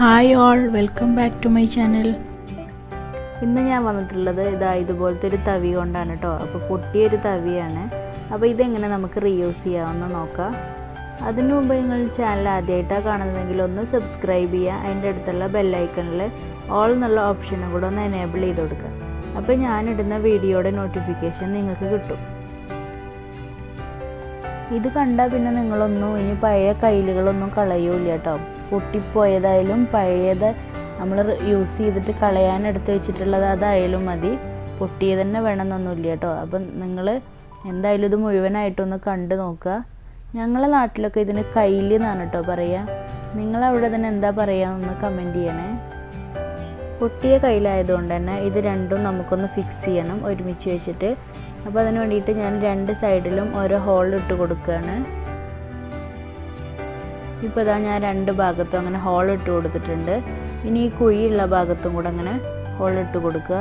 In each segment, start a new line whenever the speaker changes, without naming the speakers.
Hi all, welcome back to my channel.
ഇന്ന് ഞാൻ വന്നിട്ടുള്ളത് ഇതുപോലത്തെ ഒരു തവി കൊണ്ടാണ് കേട്ടോ. അപ്പോൾ പൊട്ടിയൊരു തവിയാണ്. അപ്പോൾ ഇതെങ്ങനെ നമുക്ക് റീയൂസ് ചെയ്യാമെന്ന് നോക്കാം. അതിനു മുമ്പ് നിങ്ങൾ ചാനൽ ആദ്യമായിട്ടാണ് കാണുന്നതെങ്കിൽ ഒന്ന് സബ്സ്ക്രൈബ് ചെയ്യുക. അതിൻ്റെ അടുത്തുള്ള ബെല്ലൈക്കണിൽ ഓൾ എന്നുള്ള ഓപ്ഷനും കൂടെ ഒന്ന് എനേബിൾ ചെയ്ത് കൊടുക്കുക. അപ്പോൾ ഞാനിടുന്ന വീഡിയോയുടെ നോട്ടിഫിക്കേഷൻ നിങ്ങൾക്ക് കിട്ടും. ഇത് കണ്ടാൽ പിന്നെ നിങ്ങളൊന്നും ഇനി പഴയ കയ്യിലുകളൊന്നും കളയൂല കേട്ടോ. പൊട്ടിപ്പോയതായാലും പഴയത് നമ്മൾ യൂസ് ചെയ്തിട്ട് കളയാൻ എടുത്ത് വെച്ചിട്ടുള്ളത് അതായാലും മതി. പൊട്ടിയത് തന്നെ വേണമെന്നൊന്നുമില്ല കേട്ടോ. അപ്പം നിങ്ങൾ എന്തായാലും ഇത് മുഴുവനായിട്ടൊന്ന് കണ്ടു നോക്കുക. ഞങ്ങളെ നാട്ടിലൊക്കെ ഇതിന് കയ്യിൽ എന്നാണ് കേട്ടോ പറയുക. നിങ്ങളവിടെ തന്നെ എന്താ പറയുക കമൻറ്റ് ചെയ്യണേ. പൊട്ടിയ കയ്യിലായതുകൊണ്ട് തന്നെ ഇത് രണ്ടും നമുക്കൊന്ന് ഫിക്സ് ചെയ്യണം ഒരുമിച്ച് വെച്ചിട്ട്. അപ്പോൾ അതിന് വേണ്ടിയിട്ട് ഞാൻ രണ്ട് സൈഡിലും ഓരോ ഹോൾ ഇട്ട് കൊടുക്കുകയാണ്. ഇപ്പോൾ ഇതാ ഞാൻ രണ്ട് ഭാഗത്തും അങ്ങനെ ഹോൾ ഇട്ട് കൊടുത്തിട്ടുണ്ട്. ഇനി ഈ കുഴിയുള്ള ഭാഗത്തും കൂടെ അങ്ങനെ ഹോൾ ഇട്ട് കൊടുക്കുക.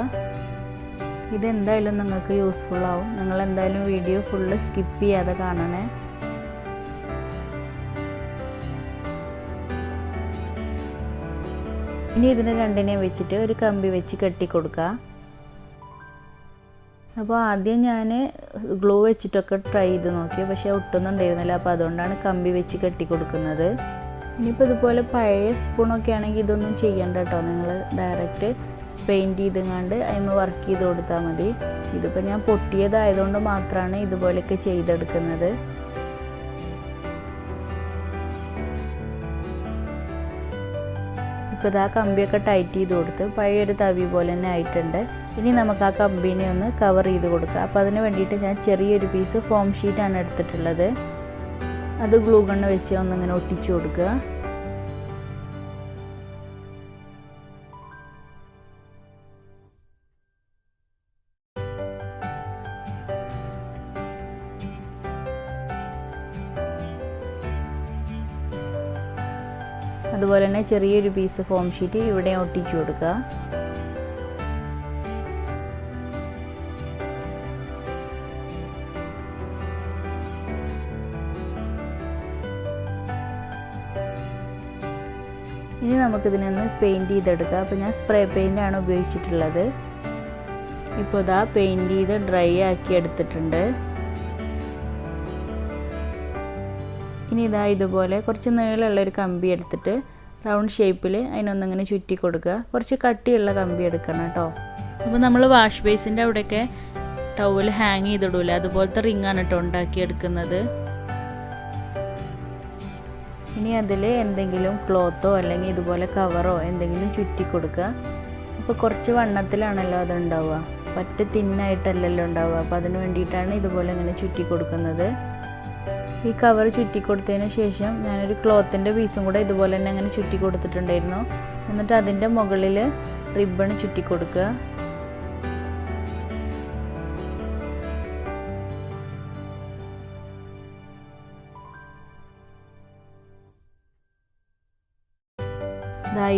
ഇതെന്തായാലും നിങ്ങൾക്ക് യൂസ്ഫുൾ ആവും. നിങ്ങൾ എന്തായാലും വീഡിയോ ഫുള്ള് സ്കിപ്പ് ചെയ്യാതെ കാണണേ. ഇനി ഇതിനെ രണ്ടിനെയും വെച്ചിട്ട് ഒരു കമ്പി വെച്ച് കെട്ടി കൊടുക്കുക. അപ്പോൾ ആദ്യം ഞാൻ ഗ്ലൂ വെച്ചിട്ടൊക്കെ ട്രൈ ചെയ്ത് നോക്കി, പക്ഷേ ഒട്ടുന്നുണ്ടായിരുന്നില്ല. അപ്പോൾ അതുകൊണ്ടാണ് കമ്പി വെച്ച് കെട്ടി കൊടുക്കുന്നത്. ഇനിയിപ്പോൾ ഇതുപോലെ പഴയ സ്പൂണൊക്കെ ആണെങ്കിൽ ഇതൊന്നും ചെയ്യണ്ട കേട്ടോ. നിങ്ങൾ ഡയറക്റ്റ് പെയിൻറ്റ് ചെയ്തങ്ങാണ്ട് അതിന് വർക്ക് ചെയ്ത് കൊടുത്താൽ മതി. ഇതിപ്പോൾ ഞാൻ പൊട്ടിയതായതുകൊണ്ട് മാത്രമാണ് ഇതുപോലെയൊക്കെ ചെയ്തെടുക്കുന്നത്. ഇപ്പോൾ ഇതാ കമ്പിയൊക്കെ ടൈറ്റ് ചെയ്ത് കൊടുത്ത് പഴയൊരു തവി പോലെ തന്നെ ആയിട്ടുണ്ട്. ഇനി നമുക്ക് ആ കമ്പീനെ ഒന്ന് കവർ ചെയ്ത് കൊടുക്കുക. അപ്പോൾ അതിന് വേണ്ടിയിട്ട് ഞാൻ ചെറിയൊരു പീസ് ഫോം ഷീറ്റാണ് എടുത്തിട്ടുള്ളത്. അത് ഗ്ലൂ ഗണ്ണ് വെച്ച് ഒന്നിങ്ങനെ ഒട്ടിച്ചു കൊടുക്കുക. അതുപോലെ തന്നെ ചെറിയൊരു പീസ് ഫോം ഷീറ്റ് ഇവിടെ ഒട്ടിച്ചു കൊടുക്കുക. ഇനി നമുക്കിതിനൊന്ന് പെയിൻറ്റ് ചെയ്തെടുക്കാം. അപ്പോൾ ഞാൻ സ്പ്രേ പെയിൻ്റാണ് ഉപയോഗിച്ചിട്ടുള്ളത്. ഇപ്പോൾ ഇതാ പെയിൻറ്റ് ചെയ്ത് ഡ്രൈ ആക്കി എടുത്തിട്ടുണ്ട്. ഇനി ഇതാ ഇതുപോലെ കുറച്ച് നീളമുള്ളൊരു കമ്പി എടുത്തിട്ട് റൗണ്ട് ഷേപ്പിൽ അതിനൊന്നിങ്ങനെ ചുറ്റി കൊടുക്കുക. കുറച്ച് കട്ടിയുള്ള കമ്പി എടുക്കണം കേട്ടോ. അപ്പോൾ നമ്മൾ വാഷ് ബേസിൻ്റെ അവിടെയൊക്കെ ടവൽ ഹാങ് ചെയ്തിടൂല, അതുപോലത്തെ റിങ്ങാണ് കേട്ടോ ഉണ്ടാക്കിയെടുക്കുന്നത്. ഇനി അതിൽ എന്തെങ്കിലും ക്ലോത്തോ അല്ലെങ്കിൽ ഇതുപോലെ കവറോ എന്തെങ്കിലും ചുറ്റി കൊടുക്കുക. അപ്പോൾ കുറച്ച് വണ്ണത്തിലാണല്ലോ അതുണ്ടാവുക, പറ്റ തിന്നായിട്ടല്ലല്ലോ ഉണ്ടാവുക. അപ്പോൾ അതിന് വേണ്ടിയിട്ടാണ് ഇതുപോലെ ഇങ്ങനെ ചുറ്റി കൊടുക്കുന്നത്. ഈ കവർ ചുറ്റി കൊടുത്തതിന് ശേഷം ഞാനൊരു ക്ലോത്തിൻ്റെ പീസും കൂടെ ഇതുപോലെ തന്നെ അങ്ങനെ ചുറ്റി കൊടുത്തിട്ടുണ്ടായിരുന്നു. എന്നിട്ട് അതിൻ്റെ മുകളിൽ റിബൺ ചുറ്റി കൊടുക്കുക.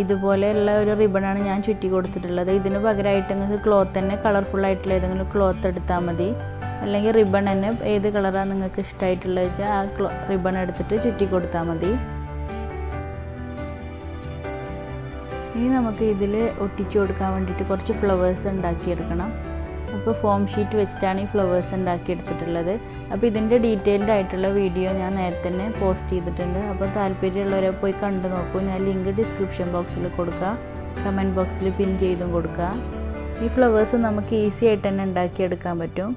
ഇതുപോലെയുള്ള ഒരു റിബണാണ് ഞാൻ ചുറ്റി കൊടുത്തിട്ടുള്ളത്. ഇതിന് പകരമായിട്ട് നിങ്ങൾക്ക് ക്ലോത്ത് തന്നെ കളർഫുള്ളായിട്ടുള്ള ഏതെങ്കിലും ക്ലോത്ത് എടുത്താൽ മതി. അല്ലെങ്കിൽ റിബൺ തന്നെ ഏത് കളറാണ് നിങ്ങൾക്ക് ഇഷ്ടമായിട്ടുള്ളത് വെച്ചാൽ ആ റിബൺ എടുത്തിട്ട് ചുറ്റി കൊടുത്താൽ മതി. ഇനി നമുക്ക് ഇതിൽ ഒട്ടിച്ചു കൊടുക്കാൻ വേണ്ടിയിട്ട് കുറച്ച് ഫ്ലവേഴ്സ് ഉണ്ടാക്കിയെടുക്കണം. അപ്പോൾ ഫോം ഷീറ്റ് വെച്ചിട്ടാണ് ഈ ഫ്ലവേഴ്സ് ഉണ്ടാക്കിയെടുത്തിട്ടുള്ളത്. അപ്പോൾ ഇതിൻ്റെ ഡീറ്റെയിൽഡ് ആയിട്ടുള്ള വീഡിയോ ഞാൻ നേരത്തെ തന്നെ പോസ്റ്റ് ചെയ്തിട്ടുണ്ട്. അപ്പോൾ താല്പര്യമുള്ളവരെ പോയി കണ്ടു നോക്കൂ. ഞാൻ ലിങ്ക് ഡിസ്ക്രിപ്ഷൻ ബോക്സിൽ കൊടുക്കുക, കമൻറ്റ് ബോക്സിൽ പിൻ ചെയ്തും കൊടുക്കുക. ഈ ഫ്ലവേഴ്സ് നമുക്ക് ഈസി ആയിട്ട് തന്നെ ഉണ്ടാക്കിയെടുക്കാൻ പറ്റും.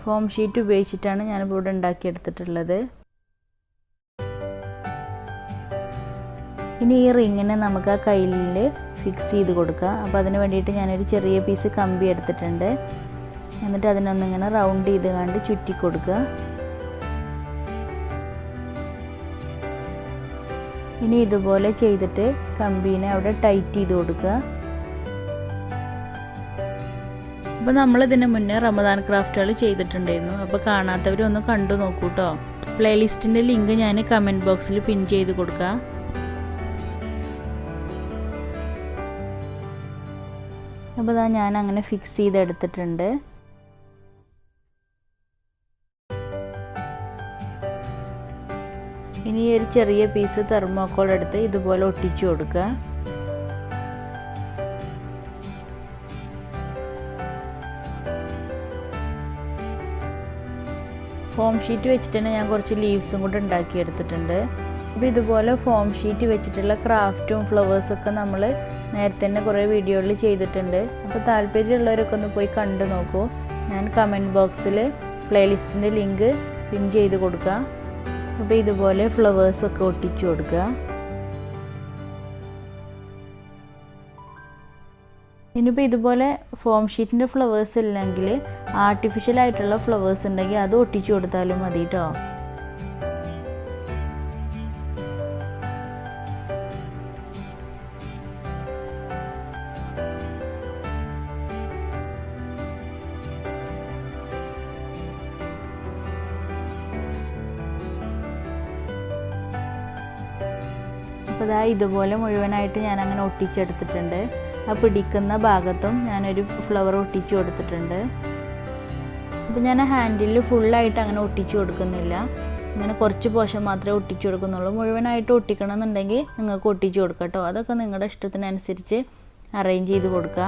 ഫോം ഷീറ്റ് ഉപയോഗിച്ചിട്ടാണ് ഞാനിപ്പോൾ ഇവിടെ ഉണ്ടാക്കിയെടുത്തിട്ടുള്ളത്. ഇനി ഈ റിങ്ങിനെ നമുക്ക് ആ കയ്യിൽ ഫിക്സ് ചെയ്ത് കൊടുക്കുക. അപ്പോൾ അതിന് വേണ്ടിയിട്ട് ഞാനൊരു ചെറിയ പീസ് കമ്പി എടുത്തിട്ടുണ്ട്. എന്നിട്ട് അതിനൊന്നിങ്ങനെ റൗണ്ട് ചെയ്ത് കണ്ട് ചുറ്റി കൊടുക്കുക. ഇനി ഇതുപോലെ ചെയ്തിട്ട് കമ്പീനെ അവിടെ ടൈറ്റ് ചെയ്ത് കൊടുക്കുക. അപ്പോൾ നമ്മളിതിന് മുന്നേ റമദാൻ ക്രാഫ്റ്റുകൾ ചെയ്തിട്ടുണ്ടായിരുന്നു. അപ്പോൾ കാണാത്തവരൊന്ന് കണ്ടു നോക്കൂ കേട്ടോ. പ്ലേലിസ്റ്റിൻ്റെ ലിങ്ക് ഞാൻ കമൻറ്റ് ബോക്സിൽ പിൻ ചെയ്ത് കൊടുക്കുക. അപ്പോൾ ഇതാ ഞാൻ അങ്ങനെ ഫിക്സ് ചെയ്തെടുത്തിട്ടുണ്ട്. ഇനി ഒരു ചെറിയ പീസ് തെർമോക്കോൾ എടുത്ത് ഇതുപോലെ ഒട്ടിച്ചു കൊടുക്കുക. ഫോം ഷീറ്റ് വെച്ചിട്ട് തന്നെ ഞാൻ കുറച്ച് ലീവ്സും കൂടെ ഉണ്ടാക്കിയെടുത്തിട്ടുണ്ട്. അപ്പോൾ ഇതുപോലെ ഫോം ഷീറ്റ് വെച്ചിട്ടുള്ള ക്രാഫ്റ്റും ഫ്ലവേഴ്സൊക്കെ നമ്മൾ നേരത്തെ തന്നെ കുറേ വീഡിയോയിൽ ചെയ്തിട്ടുണ്ട്. അപ്പോൾ താല്പര്യമുള്ളവരൊക്കെ ഒന്ന് പോയി കണ്ടു നോക്കൂ. ഞാൻ കമൻറ്റ് ബോക്സിൽ പ്ലേലിസ്റ്റിൻ്റെ ലിങ്ക് പിൻ ചെയ്ത് കൊടുക്കുക. അപ്പോൾ ഇതുപോലെ ഫ്ലവേഴ്സൊക്കെ ഒട്ടിച്ചു കൊടുക്കുക. ഇനിയിപ്പോൾ ഇതുപോലെ ഫോം ഷീറ്റിൻ്റെ ഫ്ലവേഴ്സ് ഇല്ലെങ്കിൽ ആർട്ടിഫിഷ്യലായിട്ടുള്ള ഫ്ലവേഴ്സ് ഉണ്ടെങ്കിൽ അത് ഒട്ടിച്ചു കൊടുത്താലും മതി കേട്ടോ. അപ്പോൾ ഇതുപോലെ മുഴുവനായിട്ട് ഞാൻ അങ്ങനെ ഒട്ടിച്ചെടുത്തിട്ടുണ്ട്. ആ പിടിക്കുന്ന ഭാഗത്തും ഞാനൊരു ഫ്ലവർ ഒട്ടിച്ചു കൊടുത്തിട്ടുണ്ട്. അപ്പോൾ ഞാൻ ഹാൻഡിൽ ഫുള്ളായിട്ട് അങ്ങനെ ഒട്ടിച്ചു കൊടുക്കുന്നില്ല, അങ്ങനെ കുറച്ച് പോർഷൻ മാത്രമേ ഒട്ടിച്ചു കൊടുക്കുന്നുള്ളൂ. മുഴുവനായിട്ട് ഒട്ടിക്കണം എന്നുണ്ടെങ്കിൽ നിങ്ങൾക്ക് ഒട്ടിച്ചു കൊടുക്കാം കേട്ടോ. അതൊക്കെ നിങ്ങളുടെ ഇഷ്ടത്തിനനുസരിച്ച് അറേഞ്ച് ചെയ്ത് കൊടുക്കുക.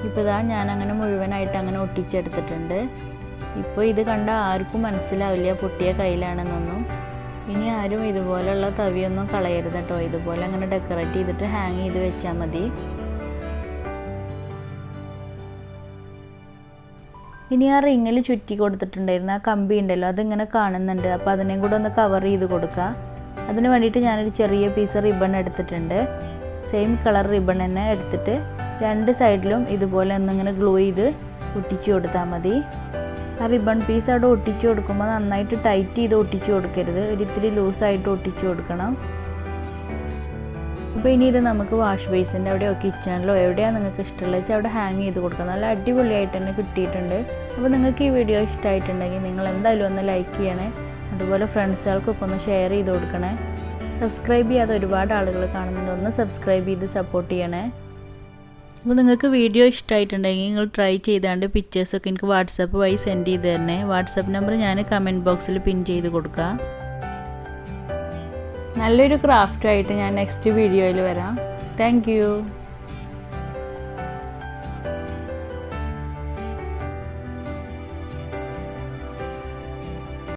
ഇപ്പോൾ ഞാനങ്ങനെ മുഴുവനായിട്ട് അങ്ങനെ ഒട്ടിച്ചെടുത്തിട്ടുണ്ട്. ഇപ്പോൾ ഇത് കണ്ട ആർക്കും മനസ്സിലാവില്ല പൊട്ടിയ കയ്യിലാണെന്നൊന്നും. ഇനി ആരും ഇതുപോലെയുള്ള തവിയൊന്നും കളയരുത് കേട്ടോ. ഇതുപോലെ അങ്ങനെ ഡെക്കറേറ്റ് ചെയ്തിട്ട് ഹാങ് ചെയ്ത് വെച്ചാൽ മതി. ഇനി ആ റിങ്ങിൽ ചുറ്റി കൊടുത്തിട്ടുണ്ടായിരുന്നു ആ കമ്പി ഉണ്ടല്ലോ, അതിങ്ങനെ കാണുന്നുണ്ട്. അപ്പോൾ അതിനെയും കൂടെ ഒന്ന് കവർ ചെയ്ത് കൊടുക്കുക. അതിന് വേണ്ടിയിട്ട് ഞാനൊരു ചെറിയ പീസ് റിബൺ എടുത്തിട്ടുണ്ട്. സെയിം കളർ റിബൺ തന്നെ എടുത്തിട്ട് രണ്ട് സൈഡിലും ഇതുപോലെ ഒന്നിങ്ങനെ ഗ്ലൂ ചെയ്ത് ഒട്ടിച്ചു കൊടുത്താൽ മതി. ആ റിബൺ പീസ് അവിടെ ഒട്ടിച്ചു കൊടുക്കുമ്പോൾ നന്നായിട്ട് ടൈറ്റ് ചെയ്ത് ഒട്ടിച്ചു കൊടുക്കരുത്, ഒരിത്തിരി ലൂസായിട്ട് ഒട്ടിച്ചു കൊടുക്കണം. അപ്പോൾ ഇനി ഇത് നമുക്ക് വാഷ് ബേസിൻ്റെ അവിടെയോ കിച്ചണിലോ എവിടെയാണ് നിങ്ങൾക്ക് ഇഷ്ടമുള്ളത് വെച്ചാൽ അവിടെ ഹാങ് ചെയ്ത് കൊടുക്കണം. നല്ല അടിപൊളിയായിട്ട് തന്നെ കിട്ടിയിട്ടുണ്ട്. അപ്പോൾ നിങ്ങൾക്ക് ഈ വീഡിയോ ഇഷ്ടമായിട്ടുണ്ടെങ്കിൽ നിങ്ങൾ എന്തായാലും ഒന്ന് ലൈക്ക് ചെയ്യണേ. അതുപോലെ ഫ്രണ്ട്സുകൾക്കൊക്കെ ഒന്ന് ഷെയർ ചെയ്ത് കൊടുക്കണേ. സബ്സ്ക്രൈബ് ചെയ്യാതെ ഒരുപാട് ആളുകൾ കാണുന്നുണ്ട്, ഒന്ന് സബ്സ്ക്രൈബ് ചെയ്ത് സപ്പോർട്ട് ചെയ്യണേ. അപ്പോൾ നിങ്ങൾക്ക് വീഡിയോ ഇഷ്ടമായിട്ടുണ്ടെങ്കിൽ നിങ്ങൾ ട്രൈ ചെയ്താണ്ട് പിക്ചേഴ്സൊക്കെ എനിക്ക് വാട്സപ്പ് വഴി സെൻഡ് ചെയ്ത് തരണേ. വാട്സപ്പ് നമ്പർ ഞാൻ കമൻറ്റ് ബോക്സിൽ പിൻ ചെയ്ത് കൊടുക്കുക. നല്ലൊരു ക്രാഫ്റ്റുമായിട്ട് ഞാൻ നെക്സ്റ്റ് വീഡിയോയിൽ വരാം. Thank you.